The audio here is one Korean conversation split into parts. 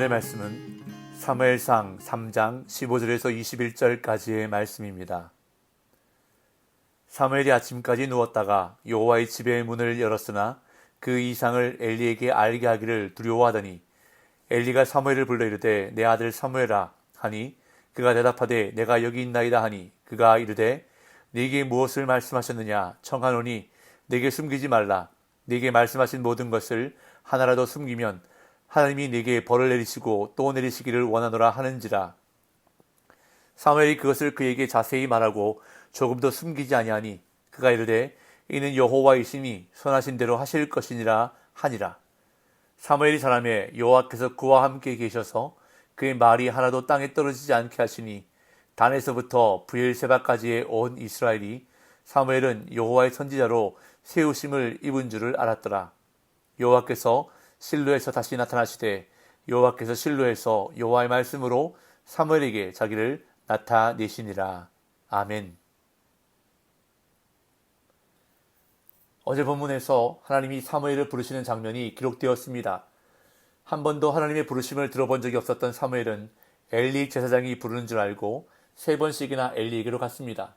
오늘의 말씀은 사무엘상 3장 15절에서 21절까지의 말씀입니다. 사무엘이 아침까지 누웠다가 여호와의 집의 문을 열었으나 그 이상을 엘리에게 알게 하기를 두려워하더니 엘리가 사무엘을 불러 이르되 내 아들 사무엘아 하니 그가 대답하되 내가 여기 있나이다 하니 그가 이르되 네게 무엇을 말씀하셨느냐 청하노니 네게 숨기지 말라. 네게 말씀하신 모든 것을 하나라도 숨기면 하나님이 네게 벌을 내리시고 또 내리시기를 원하노라 하는지라. 사무엘이 그것을 그에게 자세히 말하고 조금도 숨기지 아니하니 그가 이르되 이는 여호와이시니 선하신 대로 하실 것이니라 하니라. 사무엘이 자라매 여호와께서 그와 함께 계셔서 그의 말이 하나도 땅에 떨어지지 않게 하시니 단에서부터 브엘세바까지의 온 이스라엘이 사무엘은 여호와의 선지자로 세우심을 입은 줄을 알았더라. 여호와께서 실로에서 다시 나타나시되 여호와께서 실로에서 여호와의 말씀으로 사무엘에게 자기를 나타내시니라. 아멘. 어제 본문에서 하나님이 사무엘을 부르시는 장면이 기록되었습니다. 한 번도 하나님의 부르심을 들어본 적이 없었던 사무엘은 엘리 제사장이 부르는 줄 알고 3번씩이나 엘리에게로 갔습니다.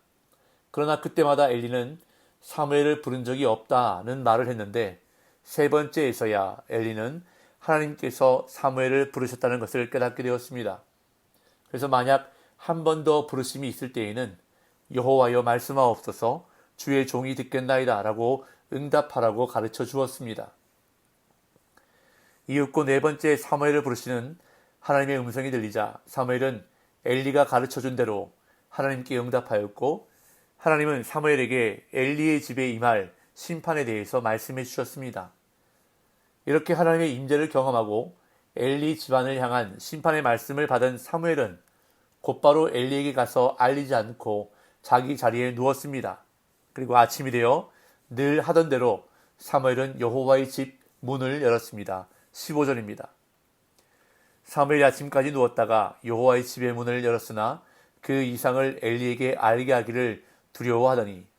그러나 그때마다 엘리는 사무엘을 부른 적이 없다는 말을 했는데 3번째에서야 엘리는 하나님께서 사무엘을 부르셨다는 것을 깨닫게 되었습니다. 그래서 만약 한 번 더 부르심이 있을 때에는 여호와여 말씀하옵소서 주의 종이 듣겠나이다 라고 응답하라고 가르쳐 주었습니다. 이윽고 4번째 사무엘을 부르시는 하나님의 음성이 들리자 사무엘은 엘리가 가르쳐 준 대로 하나님께 응답하였고 하나님은 사무엘에게 엘리의 집에 임할 심판에 대해서 말씀해 주셨습니다. 이렇게 하나님의 임재를 경험하고 엘리 집안을 향한 심판의 말씀을 받은 사무엘은 곧바로 엘리에게 가서 알리지 않고 자기 자리에 누웠습니다. 그리고 아침이 되어 늘 하던 대로 사무엘은 여호와의 집 문을 열었습니다. 15절입니다. 사무엘이 아침까지 누웠다가 여호와의 집의 문을 열었으나 그 이상을 엘리에게 알게 하기를 두려워하더니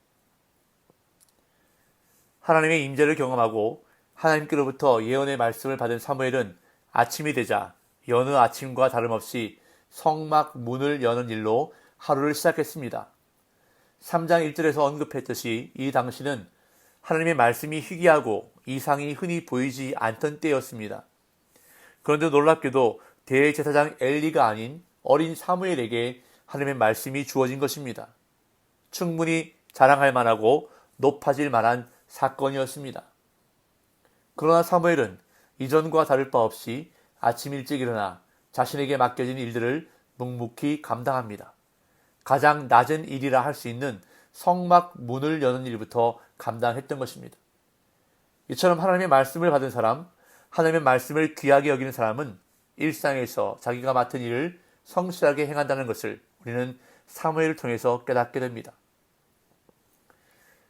하나님의 임재를 경험하고 하나님께로부터 예언의 말씀을 받은 사무엘은 아침이 되자 여느 아침과 다름없이 성막 문을 여는 일로 하루를 시작했습니다. 3장 1절에서 언급했듯이 이 당시는 하나님의 말씀이 희귀하고 이상이 흔히 보이지 않던 때였습니다. 그런데 놀랍게도 대제사장 엘리가 아닌 어린 사무엘에게 하나님의 말씀이 주어진 것입니다. 충분히 자랑할 만하고 높아질 만한 사건이었습니다. 그러나 사무엘은 이전과 다를 바 없이 아침 일찍 일어나 자신에게 맡겨진 일들을 묵묵히 감당합니다. 가장 낮은 일이라 할 수 있는 성막 문을 여는 일부터 감당했던 것입니다. 이처럼 하나님의 말씀을 받은 사람, 하나님의 말씀을 귀하게 여기는 사람은 일상에서 자기가 맡은 일을 성실하게 행한다는 것을 우리는 사무엘을 통해서 깨닫게 됩니다.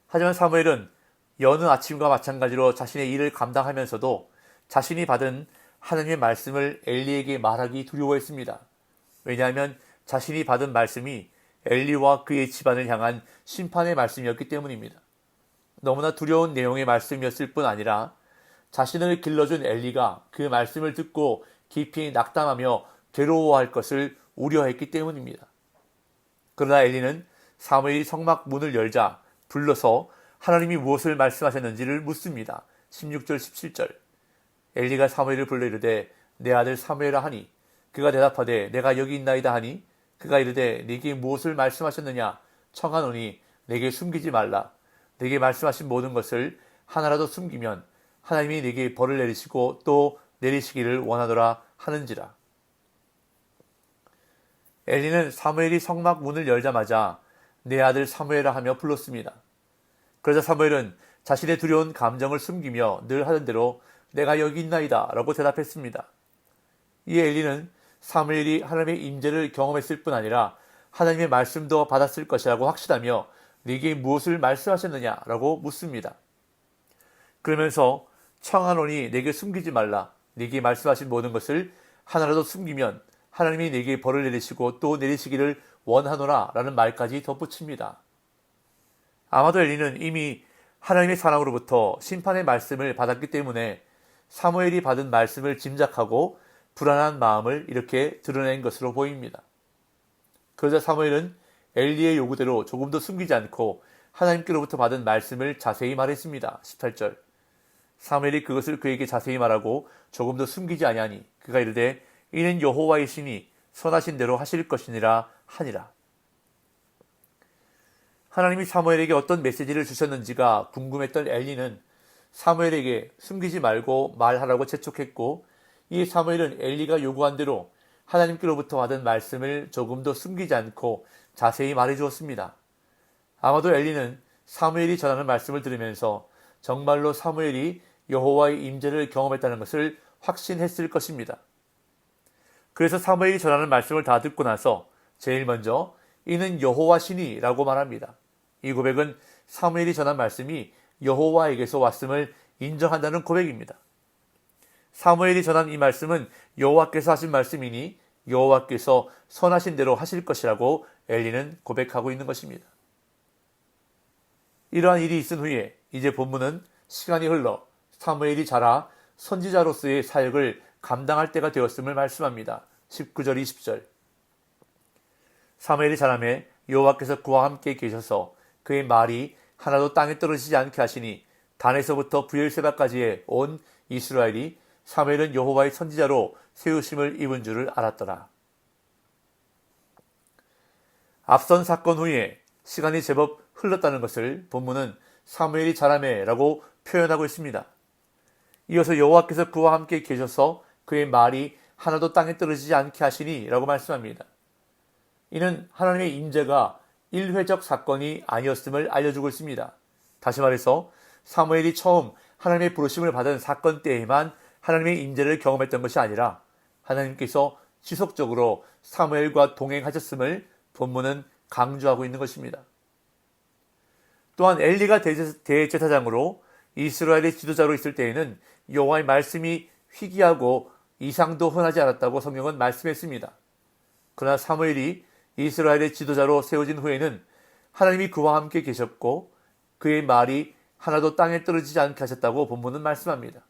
하지만 사무엘은 여느 아침과 마찬가지로 자신의 일을 감당하면서도 자신이 받은 하나님의 말씀을 엘리에게 말하기 두려워했습니다. 왜냐하면 자신이 받은 말씀이 엘리와 그의 집안을 향한 심판의 말씀이었기 때문입니다. 너무나 두려운 내용의 말씀이었을 뿐 아니라 자신을 길러준 엘리가 그 말씀을 듣고 깊이 낙담하며 괴로워할 것을 우려했기 때문입니다. 그러나 엘리는 사무엘이 성막 문을 열자 불러서 하나님이 무엇을 말씀하셨는지를 묻습니다. 16절 17절 엘리가 사무엘을 불러 이르되 내 아들 사무엘아 하니 그가 대답하되 내가 여기 있나이다 하니 그가 이르되 네게 무엇을 말씀하셨느냐 청하노니 네게 숨기지 말라. 네게 말씀하신 모든 것을 하나라도 숨기면 하나님이 네게 벌을 내리시고 또 내리시기를 원하노라 하는지라. 엘리는 사무엘이 성막 문을 열자마자 내 아들 사무엘아 하며 불렀습니다. 그러자 사무엘은 자신의 두려운 감정을 숨기며 늘 하던 대로 내가 여기 있나이다 라고 대답했습니다. 이 엘리는 사무엘이 하나님의 임재를 경험했을 뿐 아니라 하나님의 말씀도 받았을 것이라고 확신하며 네게 무엇을 말씀하셨느냐 라고 묻습니다. 그러면서 청하노니 네게 숨기지 말라. 네게 말씀하신 모든 것을 하나라도 숨기면 하나님이 네게 벌을 내리시고 또 내리시기를 원하노라 라는 말까지 덧붙입니다. 아마도 엘리는 이미 하나님의 사람으로부터 심판의 말씀을 받았기 때문에 사무엘이 받은 말씀을 짐작하고 불안한 마음을 이렇게 드러낸 것으로 보입니다. 그러자 사무엘은 엘리의 요구대로 조금도 숨기지 않고 하나님께로부터 받은 말씀을 자세히 말했습니다. 18절. 사무엘이 그것을 그에게 자세히 말하고 조금도 숨기지 아니하니 그가 이르되 이는 여호와의 신이 선하신 대로 하실 것이니라 하니라. 하나님이 사무엘에게 어떤 메시지를 주셨는지가 궁금했던 엘리는 사무엘에게 숨기지 말고 말하라고 재촉했고, 이 사무엘은 엘리가 요구한 대로 하나님께로부터 받은 말씀을 조금도 숨기지 않고 자세히 말해주었습니다. 아마도 엘리는 사무엘이 전하는 말씀을 들으면서 정말로 사무엘이 여호와의 임재를 경험했다는 것을 확신했을 것입니다. 그래서 사무엘이 전하는 말씀을 다 듣고 나서 제일 먼저 이는 여호와 신이 라고 말합니다. 이 고백은 사무엘이 전한 말씀이 여호와에게서 왔음을 인정한다는 고백입니다. 사무엘이 전한 이 말씀은 여호와께서 하신 말씀이니 여호와께서 선하신 대로 하실 것이라고 엘리는 고백하고 있는 것입니다. 이러한 일이 있은 후에 이제 본문은 시간이 흘러 사무엘이 자라 선지자로서의 사역을 감당할 때가 되었음을 말씀합니다. 19절 20절. 사무엘이 자라매 여호와께서 그와 함께 계셔서 그의 말이 하나도 땅에 떨어지지 않게 하시니 단에서부터 브엘세바까지의 온 이스라엘이 사무엘은 여호와의 선지자로 세우심을 입은 줄을 알았더라. 앞선 사건 후에 시간이 제법 흘렀다는 것을 본문은 사무엘이 자라매라고 표현하고 있습니다. 이어서 여호와께서 그와 함께 계셔서 그의 말이 하나도 땅에 떨어지지 않게 하시니 라고 말씀합니다. 이는 하나님의 임재가 일회적 사건이 아니었음을 알려주고 있습니다. 다시 말해서 사무엘이 처음 하나님의 부르심을 받은 사건 때에만 하나님의 임재를 경험했던 것이 아니라 하나님께서 지속적으로 사무엘과 동행하셨음을 본문은 강조하고 있는 것입니다. 또한 엘리가 대제사장으로 이스라엘의 지도자로 있을 때에는 여호와의 말씀이 희귀하고 이상도 흔하지 않았다고 성경은 말씀했습니다. 그러나 사무엘이 이스라엘의 지도자로 세워진 후에는 하나님이 그와 함께 계셨고 그의 말이 하나도 땅에 떨어지지 않게 하셨다고 본문은 말씀합니다.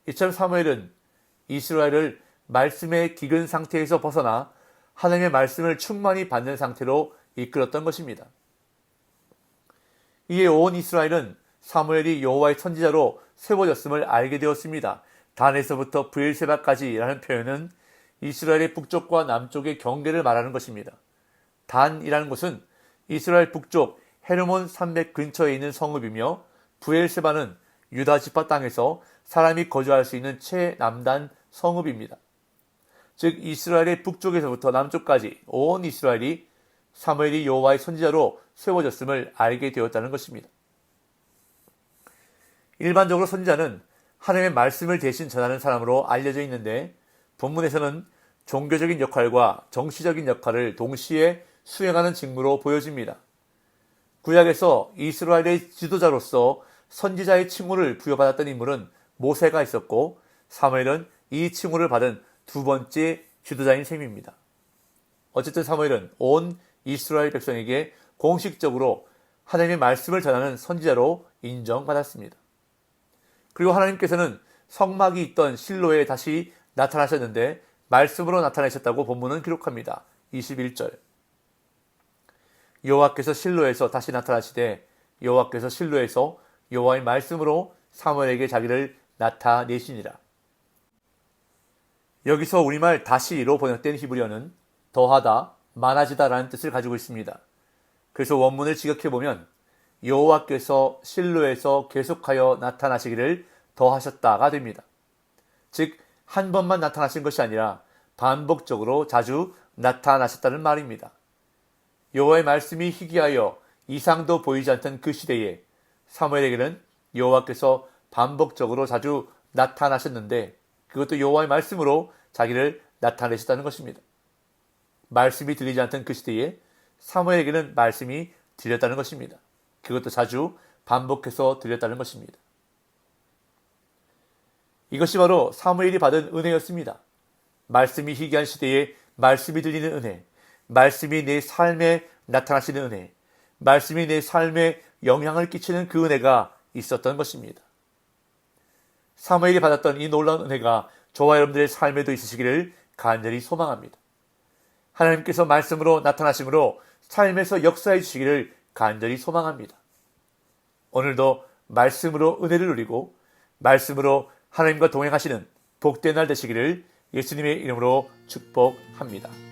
이처럼 사무엘은 이스라엘을 말씀의 기근 상태에서 벗어나 하나님의 말씀을 충만히 받는 상태로 이끌었던 것입니다. 이에 온 이스라엘은 사무엘이 여호와의 선지자로 세워졌음을 알게 되었습니다. 단에서부터 브엘세바까지라는 표현은 이스라엘의 북쪽과 남쪽의 경계를 말하는 것입니다. 단이라는 곳은 이스라엘 북쪽 헤르몬 산맥 근처에 있는 성읍이며 브엘세바는 유다 지파 땅에서 사람이 거주할 수 있는 최남단 성읍입니다. 즉 이스라엘의 북쪽에서부터 남쪽까지 온 이스라엘이 사무엘이 여호와의 선지자로 세워졌음을 알게 되었다는 것입니다. 일반적으로 선지자는 하나님의 말씀을 대신 전하는 사람으로 알려져 있는데 본문에서는 종교적인 역할과 정치적인 역할을 동시에 수행하는 직무로 보여집니다. 구약에서 이스라엘의 지도자로서 선지자의 칭호를 부여받았던 인물은 모세가 있었고 사무엘은 이 칭호를 받은 두 번째 지도자인 셈입니다. 어쨌든 사무엘은 온 이스라엘 백성에게 공식적으로 하나님의 말씀을 전하는 선지자로 인정받았습니다. 그리고 하나님께서는 성막이 있던 실로에 다시 나타나셨는데 말씀으로 나타나셨다고 본문은 기록합니다. 21절. 여호와께서 실로에서 다시 나타나시되 여호와께서 실로에서 여호와의 말씀으로 사무엘에게 자기를 나타내시니라. 여기서 우리말 다시로 번역된 히브리어는 더하다, 많아지다 라는 뜻을 가지고 있습니다. 그래서 원문을 직역해보면 여호와께서 실로에서 계속하여 나타나시기를 더하셨다가 됩니다. 즉 한 번만 나타나신 것이 아니라 반복적으로 자주 나타나셨다는 말입니다. 여호와의 말씀이 희귀하여 이상도 보이지 않던 그 시대에 사무엘에게는 여호와께서 반복적으로 자주 나타나셨는데 그것도 여호와의 말씀으로 자기를 나타내셨다는 것입니다. 말씀이 들리지 않던 그 시대에 사무엘에게는 말씀이 들렸다는 것입니다. 그것도 자주 반복해서 들렸다는 것입니다. 이것이 바로 사무엘이 받은 은혜였습니다. 말씀이 희귀한 시대에 말씀이 들리는 은혜, 말씀이 내 삶에 나타나시는 은혜, 말씀이 내 삶에 영향을 끼치는 그 은혜가 있었던 것입니다. 사무엘이 받았던 이 놀라운 은혜가 저와 여러분들의 삶에도 있으시기를 간절히 소망합니다. 하나님께서 말씀으로 나타나심으로 삶에서 역사해 주시기를 간절히 소망합니다. 오늘도 말씀으로 은혜를 누리고 말씀으로 하나님과 동행하시는 복된 날 되시기를 예수님의 이름으로 축복합니다.